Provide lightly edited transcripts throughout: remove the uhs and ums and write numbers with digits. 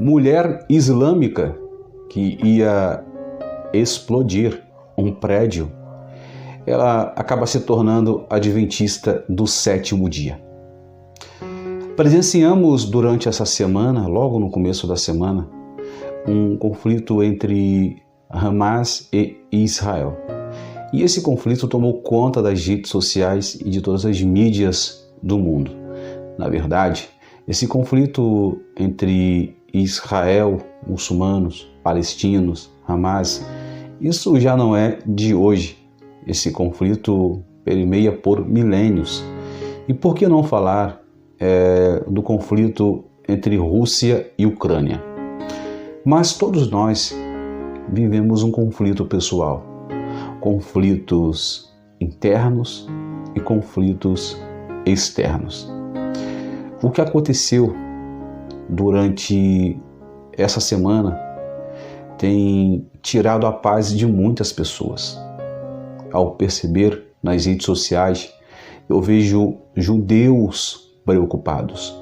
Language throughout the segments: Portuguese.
Mulher islâmica que ia explodir um prédio, ela acaba se tornando adventista do sétimo dia. Presenciamos durante essa semana, logo no começo da semana, um conflito entre Hamas e Israel. E esse conflito tomou conta das redes sociais e de todas as mídias do mundo. Na verdade, esse conflito entre Israel, muçulmanos, palestinos, Hamas, isso já não é de hoje. Esse conflito permeia por milênios. E por que não falar do conflito entre Rússia e Ucrânia? Mas todos nós vivemos um conflito pessoal. Conflitos internos e conflitos externos. O que aconteceu durante essa semana tem tirado a paz de muitas pessoas. Ao perceber nas redes sociais, eu vejo judeus preocupados,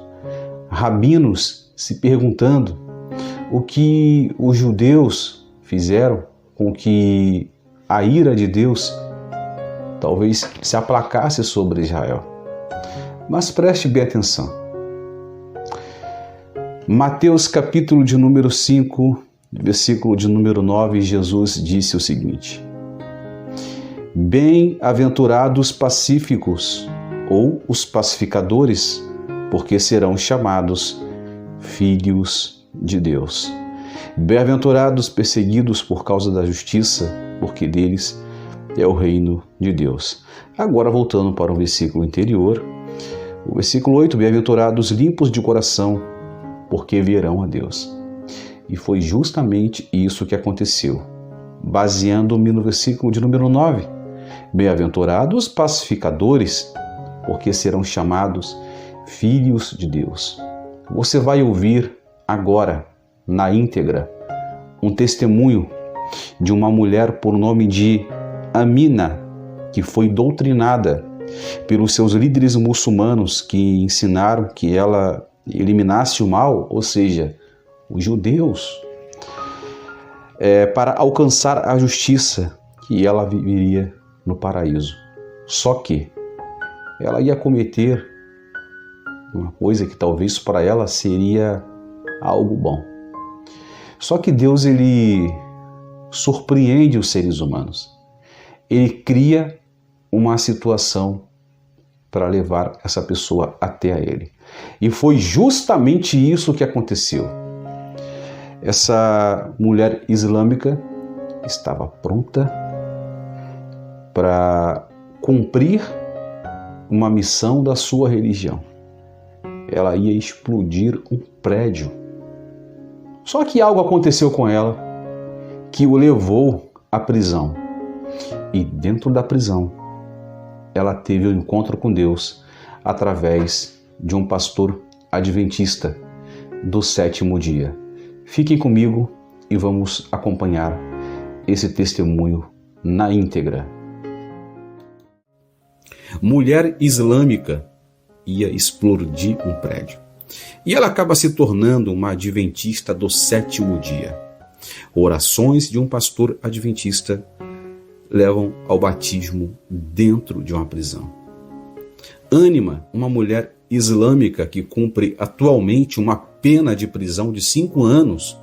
rabinos se perguntando o que os judeus fizeram com que a ira de Deus talvez se aplacasse sobre Israel. Mas preste bem atenção. Mateus capítulo de número 5, versículo de número 9, Jesus disse o seguinte: Bem-aventurados pacíficos, ou os pacificadores, porque serão chamados filhos de Deus. Bem-aventurados perseguidos por causa da justiça, porque deles é o reino de Deus. Agora, voltando para o versículo anterior, o versículo 8, bem-aventurados limpos de coração, porque verão a Deus. E foi justamente isso que aconteceu. Baseando-me no versículo de número 9, bem-aventurados pacificadores, porque serão chamados filhos de Deus. Você vai ouvir agora, na íntegra, um testemunho de uma mulher por nome de Amina, que foi doutrinada pelos seus líderes muçulmanos que ensinaram que ela eliminasse o mal, ou seja, os judeus, para alcançar a justiça, que ela viveria no paraíso. Só que ela ia cometer uma coisa que talvez para ela seria algo bom. Só que Deus, ele surpreende os seres humanos. Ele cria uma situação para levar essa pessoa até a ele. E foi justamente isso que aconteceu. Essa mulher islâmica estava pronta para cumprir uma missão da sua religião. Ela ia explodir um prédio. Só que algo aconteceu com ela que o levou à prisão. E dentro da prisão, ela teve um encontro com Deus através de um pastor adventista do sétimo dia. Fiquem comigo e vamos acompanhar esse testemunho na íntegra. Mulher islâmica ia explodir um prédio. E ela acaba se tornando uma adventista do sétimo dia. Orações de um pastor adventista levam ao batismo dentro de uma prisão. Ânima, uma mulher islâmica que cumpre atualmente uma pena de prisão de 5 anos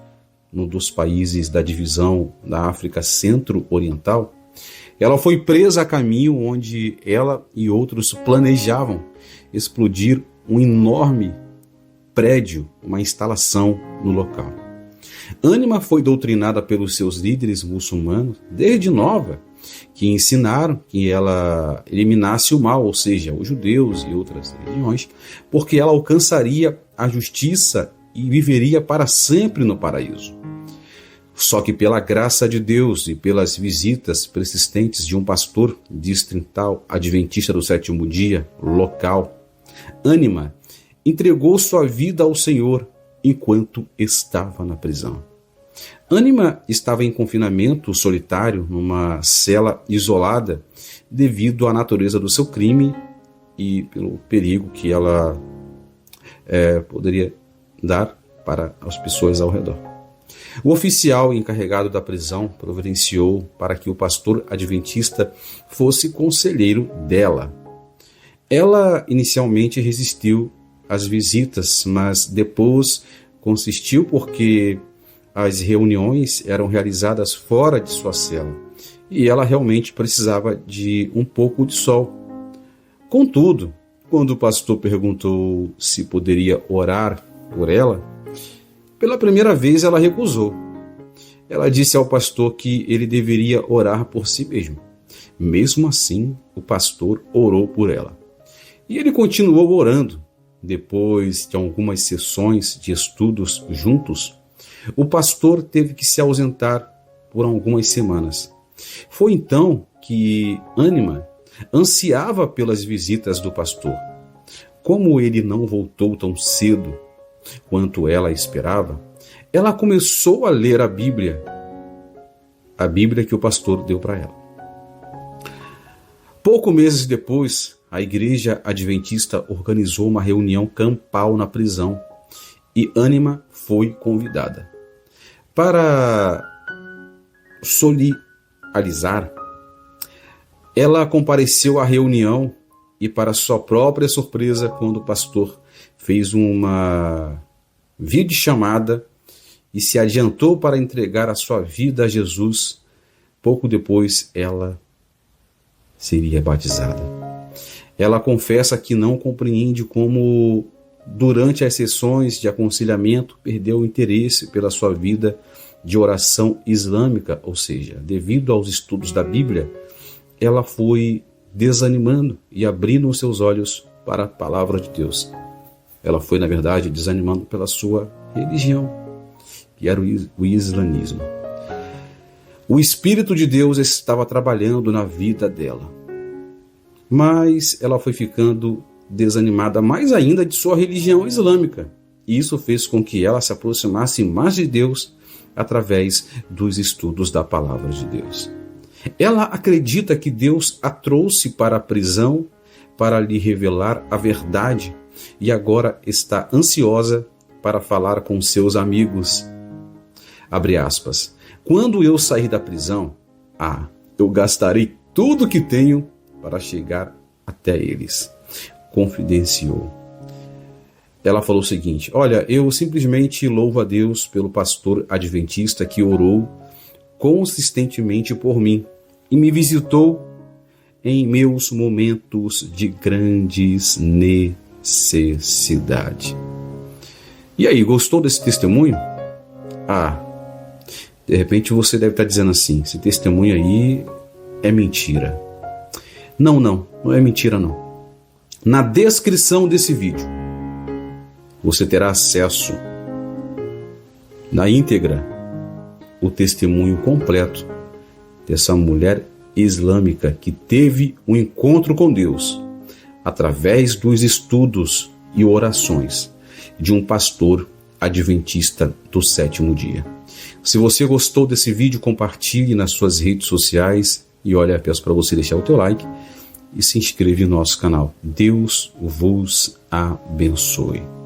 num dos países da divisão da África Centro-Oriental, ela foi presa a caminho onde ela e outros planejavam explodir um enorme prédio, uma instalação no local. Ânima foi doutrinada pelos seus líderes muçulmanos desde nova, que ensinaram que ela eliminasse o mal, ou seja, os judeus e outras religiões, porque ela alcançaria a justiça e viveria para sempre no paraíso. Só que pela graça de Deus e pelas visitas persistentes de um pastor distrital adventista do sétimo dia, local, Ânima entregou sua vida ao Senhor enquanto estava na prisão. Ânima estava em confinamento solitário, numa cela isolada, devido à natureza do seu crime e pelo perigo que ela poderia dar para as pessoas ao redor. O oficial encarregado da prisão providenciou para que o pastor adventista fosse conselheiro dela. Ela inicialmente resistiu às visitas, mas depois consistiu porque as reuniões eram realizadas fora de sua cela e ela realmente precisava de um pouco de sol. Contudo, quando o pastor perguntou se poderia orar por ela, pela primeira vez ela recusou. Ela disse ao pastor que ele deveria orar por si mesmo. Mesmo assim, o pastor orou por ela. E ele continuou orando. Depois de algumas sessões de estudos juntos, o pastor teve que se ausentar por algumas semanas. Foi então que Ânima ansiava pelas visitas do pastor. Como ele não voltou tão cedo quanto ela esperava, ela começou a ler a Bíblia que o pastor deu para ela. Poucos meses depois, a igreja adventista organizou uma reunião campal na prisão e Ânima foi convidada. Para solidarizar, ela compareceu à reunião e, para sua própria surpresa, quando o pastor fez uma videochamada e se adiantou para entregar a sua vida a Jesus, pouco depois ela seria batizada. Ela confessa que não compreende como, durante as sessões de aconselhamento, perdeu o interesse pela sua vida de oração islâmica, ou seja, devido aos estudos da Bíblia, ela foi desanimando e abrindo os seus olhos para a palavra de Deus. Ela foi, na verdade, desanimando pela sua religião, que era o islamismo. O Espírito de Deus estava trabalhando na vida dela, mas ela foi ficando desanimada mais ainda de sua religião islâmica. E isso fez com que ela se aproximasse mais de Deus através dos estudos da palavra de Deus. Ela acredita que Deus a trouxe para a prisão para lhe revelar a verdade e agora está ansiosa para falar com seus amigos. Abre aspas. Quando eu sair da prisão, eu gastarei tudo que tenho para chegar até eles, confidenciou. Ela falou o seguinte: olha, eu simplesmente louvo a Deus pelo pastor adventista que orou consistentemente por mim e me visitou em meus momentos de grandes necessidade. E aí, gostou desse testemunho? De repente você deve estar dizendo assim: esse testemunho aí é mentira. Não é mentira não. Na descrição desse vídeo, você terá acesso na íntegra o testemunho completo dessa mulher islâmica que teve um encontro com Deus através dos estudos e orações de um pastor adventista do sétimo dia. Se você gostou desse vídeo, compartilhe nas suas redes sociais e olha, peço para você deixar o teu like e se inscreve no nosso canal. Deus vos abençoe.